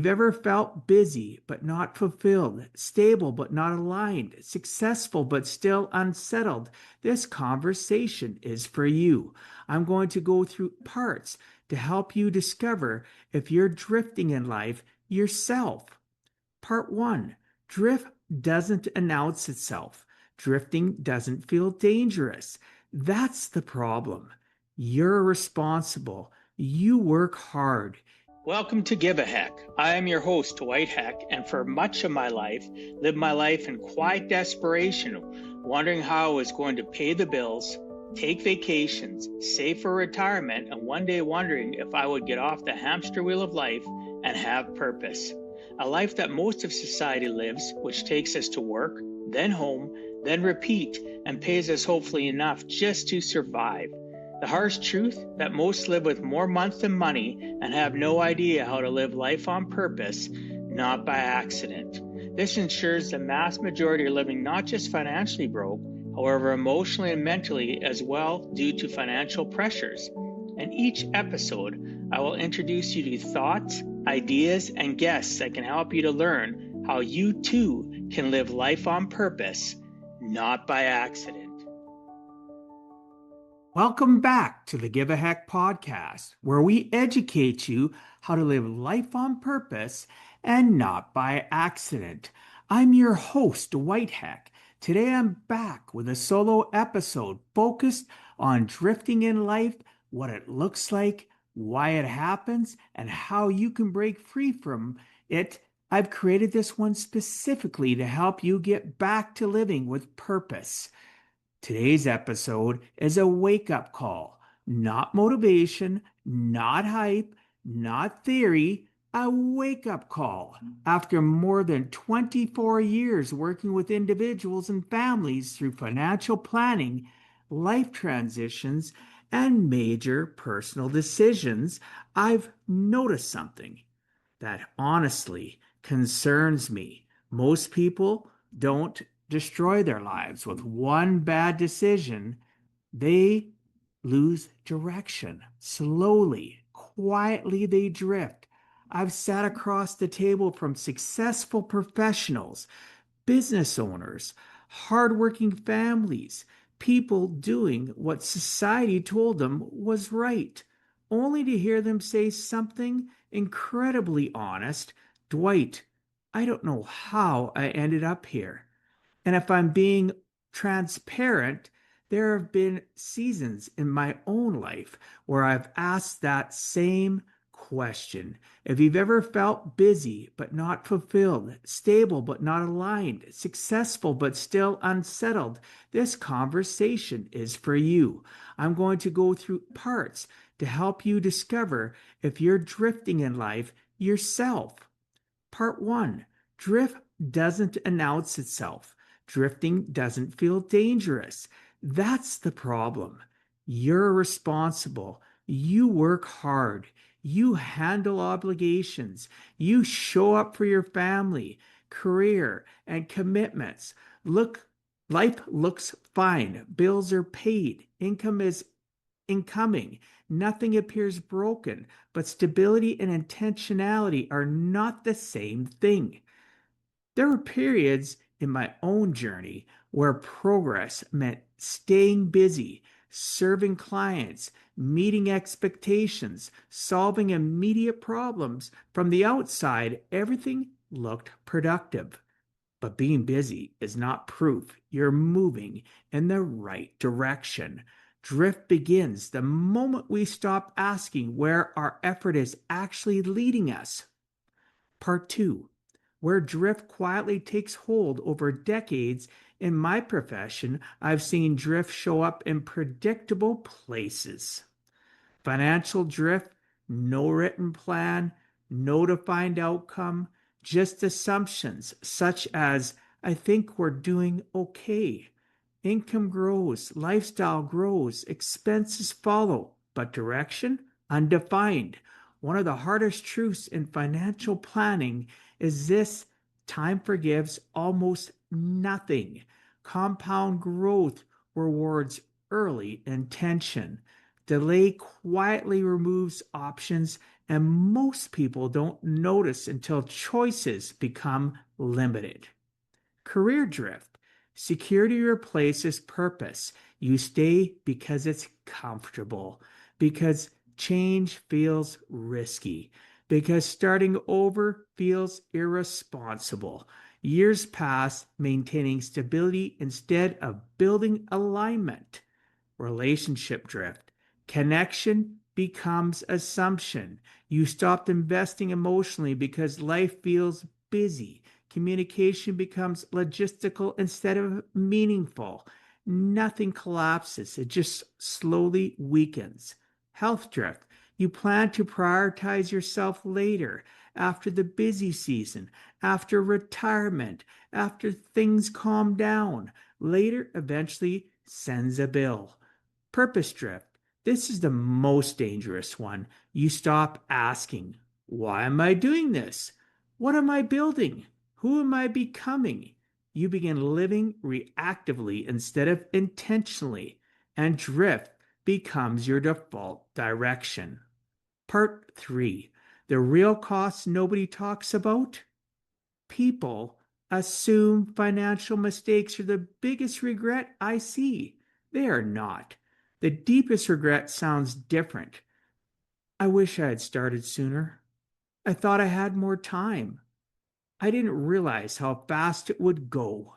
You've ever felt busy but not fulfilled, stable but not aligned, successful but still unsettled? This conversation is for you. I'm going to go through parts to help you discover if you're drifting in life yourself. Part one: drift doesn't announce itself. Drifting doesn't feel dangerous. That's the problem. You're responsible. You work hard. Welcome to Give a Heck. I am your host, Dwight Heck, and for much of my life, lived my life in quiet desperation, wondering how I was going to pay the bills, take vacations, save for retirement, and one day wondering if I would get off the hamster wheel of life and have purpose. A life that most of society lives, which takes us to work, then home, then repeat, and pays us hopefully enough just to survive. The harsh truth that most live with more months than money and have no idea how to live life on purpose, not by accident. This ensures the mass majority are living not just financially broke, however emotionally and mentally as well due to financial pressures. In each episode, I will introduce you to thoughts, ideas, and guests that can help you to learn how you too can live life on purpose, not by accident. Welcome back to the Give a Heck podcast, where we educate you how to live life on purpose and not by accident. I'm your host, Dwight Heck. Today I'm back with a solo episode focused on drifting in life, what it looks like, why it happens, and how you can break free from it. I've created this one specifically to help you get back to living with purpose. Today's episode is a wake-up call, not motivation, not hype, not theory, a wake-up call. After more than 24 years working with individuals and families through financial planning, life transitions, and major personal decisions, I've noticed something that honestly concerns me. Most people don't destroy their lives with one bad decision. They lose direction. Slowly, quietly, they drift. I've sat across the table from successful professionals, business owners, hardworking families, people doing what society told them was right, only to hear them say something incredibly honest. Dwight, I don't know how I ended up here. And if I'm being transparent, there have been seasons in my own life where I've asked that same question. If you've ever felt busy but not fulfilled, stable but not aligned, successful but still unsettled, this conversation is for you. I'm going to go through parts to help you discover if you're drifting in life yourself. Part one: drift doesn't announce itself. Drifting doesn't feel dangerous. That's the problem. You're responsible. You work hard. You handle obligations. You show up for your family, career, and commitments. Life looks fine. Bills are paid. Income is incoming. Nothing appears broken, but stability and intentionality are not the same thing. There were periods in my own journey where progress meant staying busy, serving clients, meeting expectations, solving immediate problems. From the outside, everything looked productive. But being busy is not proof you're moving in the right direction. Drift begins the moment we stop asking where our effort is actually leading us. Part two: where drift quietly takes hold over decades. In my profession, I've seen drift show up in predictable places. Financial drift, no written plan, no defined outcome, just assumptions such as, I think we're doing okay. Income grows, lifestyle grows, expenses follow, but direction undefined. One of the hardest truths in financial planning is this: time forgives almost nothing. Compound growth rewards early intention. Delay quietly removes options and most people don't notice until choices become limited. Career drift. Security replaces purpose. You stay because it's comfortable, because change feels risky, because starting over feels irresponsible. Years pass maintaining stability instead of building alignment. Relationship drift. Connection becomes assumption. You stopped investing emotionally because life feels busy. Communication becomes logistical instead of meaningful. Nothing collapses, it just slowly weakens. Health drift. You plan to prioritize yourself later, after the busy season, after retirement, after things calm down. Later eventually sends a bill. Purpose drift. This is the most dangerous one. You stop asking, why am I doing this? What am I building? Who am I becoming? You begin living reactively instead of intentionally, and drift becomes your default direction. Part 3. The real costs nobody talks about. People assume financial mistakes are the biggest regret I see. They are not. The deepest regret sounds different. I wish I had started sooner. I thought I had more time. I didn't realize how fast it would go.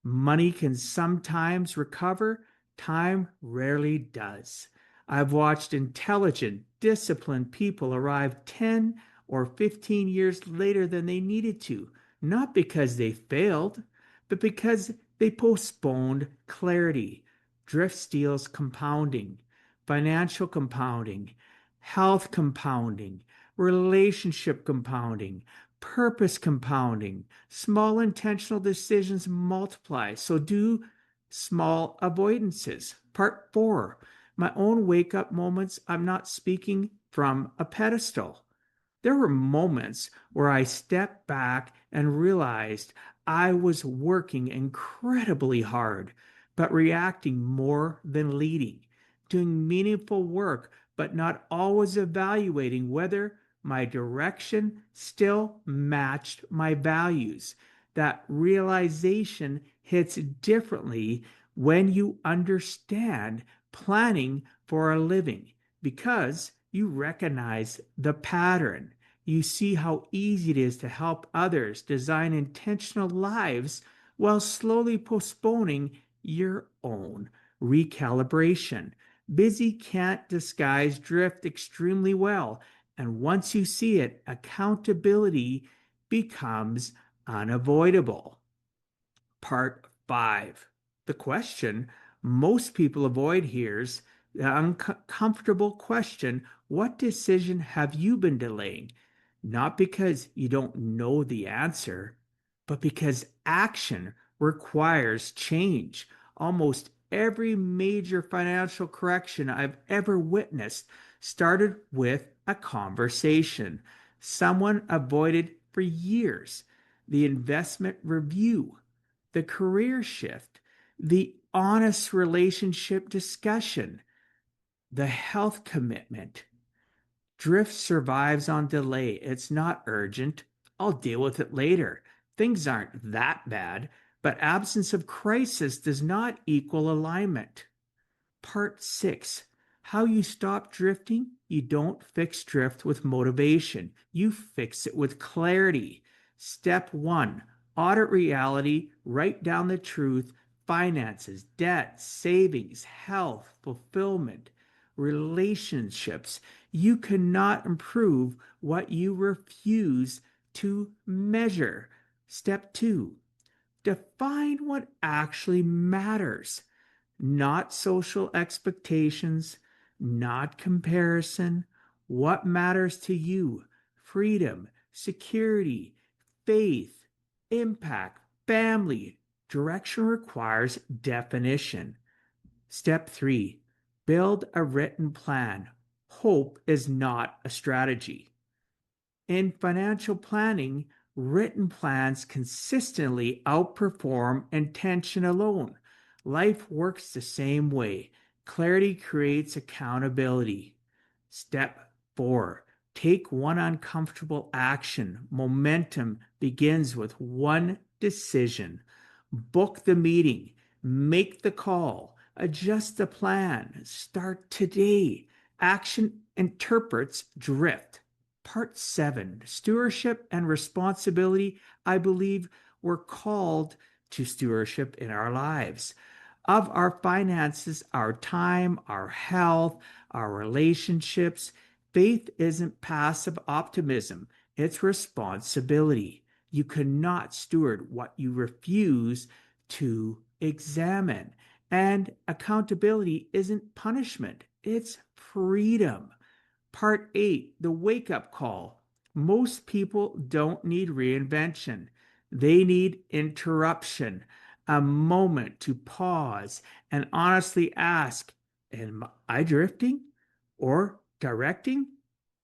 Money can sometimes recover, time rarely does. I've watched intelligent, disciplined people arrive 10 or 15 years later than they needed to, not because they failed, but because they postponed clarity. Drift steals compounding, financial compounding, health compounding, relationship compounding, purpose compounding. Small intentional decisions multiply, so do small avoidances. Part 4. My own wake up moments. I'm not speaking from a pedestal. There were moments where I stepped back and realized I was working incredibly hard, but reacting more than leading, doing meaningful work, but not always evaluating whether my direction still matched my values. That realization hits differently when you understand planning for a living because you recognize the pattern. You see how easy it is to help others design intentional lives while slowly postponing your own recalibration. Busy can't disguise drift extremely well, and once you see it, accountability becomes unavoidable. Part 5. The question most people avoid here is the uncomfortable question: what decision have you been delaying? Not because you don't know the answer, but because action requires change. Almost every major financial correction I've ever witnessed started with a conversation someone avoided for years. The investment review, the career shift, the honest relationship discussion, the health commitment. Drift survives on delay. It's not urgent. I'll deal with it later. Things aren't that bad, but absence of crisis does not equal alignment. Part 6. How you stop drifting? You don't fix drift with motivation. You fix it with clarity. Step 1. Audit reality. Write down the truth. Finances, debt, savings, health, fulfillment, relationships. You cannot improve what you refuse to measure. Step 2. Define what actually matters. Not social expectations, not comparison. What matters to you? Freedom, security, faith, impact, family. Direction requires definition. Step 3. Build a written plan. Hope is not a strategy. In financial planning, written plans consistently outperform intention alone. Life works the same way. Clarity creates accountability. Step 4. Take one uncomfortable action. Momentum begins with one decision. Book the meeting, make the call, adjust the plan, start today. Action interprets drift. Part 7, Stewardship and Responsibility. I believe we're called to stewardship in our lives of our finances, our time, our health, our relationships. Faith isn't passive optimism, it's responsibility. You cannot steward what you refuse to examine. And accountability isn't punishment, it's freedom. Part 8, the wake up call. Most people don't need reinvention, they need interruption, a moment to pause and honestly ask, am I drifting or directing?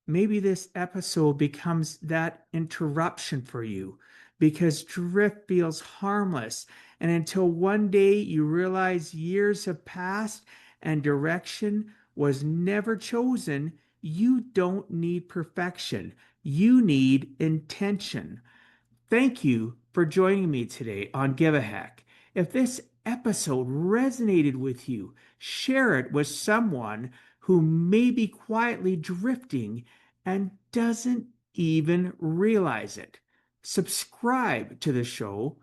Maybe this episode becomes that interruption for you because drift feels harmless. And until one day you realize years have passed and direction was never chosen, you don't need perfection. You need intention. Thank you for joining me today on Give a Heck. If this episode resonated with you, share it with someone who may be quietly drifting and doesn't even realize it. Subscribe to the show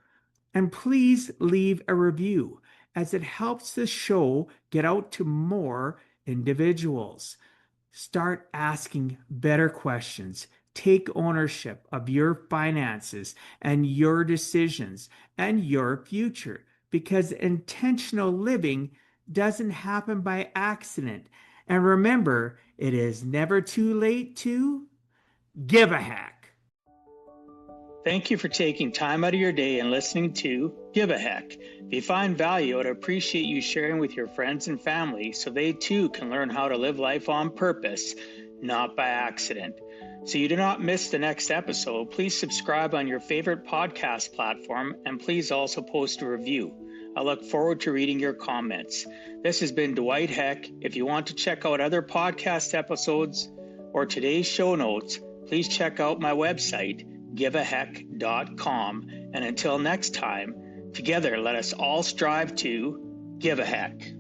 and please leave a review as it helps the show get out to more individuals. Start asking better questions. Take ownership of your finances and your decisions and your future because intentional living doesn't happen by accident. And remember, it is never too late to give a heck. Thank you for taking time out of your day and listening to Give a Heck. If you find value, I'd appreciate you sharing with your friends and family so they too can learn how to live life on purpose, not by accident. So you do not miss the next episode, please subscribe on your favorite podcast platform and please also post a review. I look forward to reading your comments. This has been Dwight Heck. If you want to check out other podcast episodes or today's show notes, please check out my website, giveaheck.com. And until next time, together let us all strive to give a heck.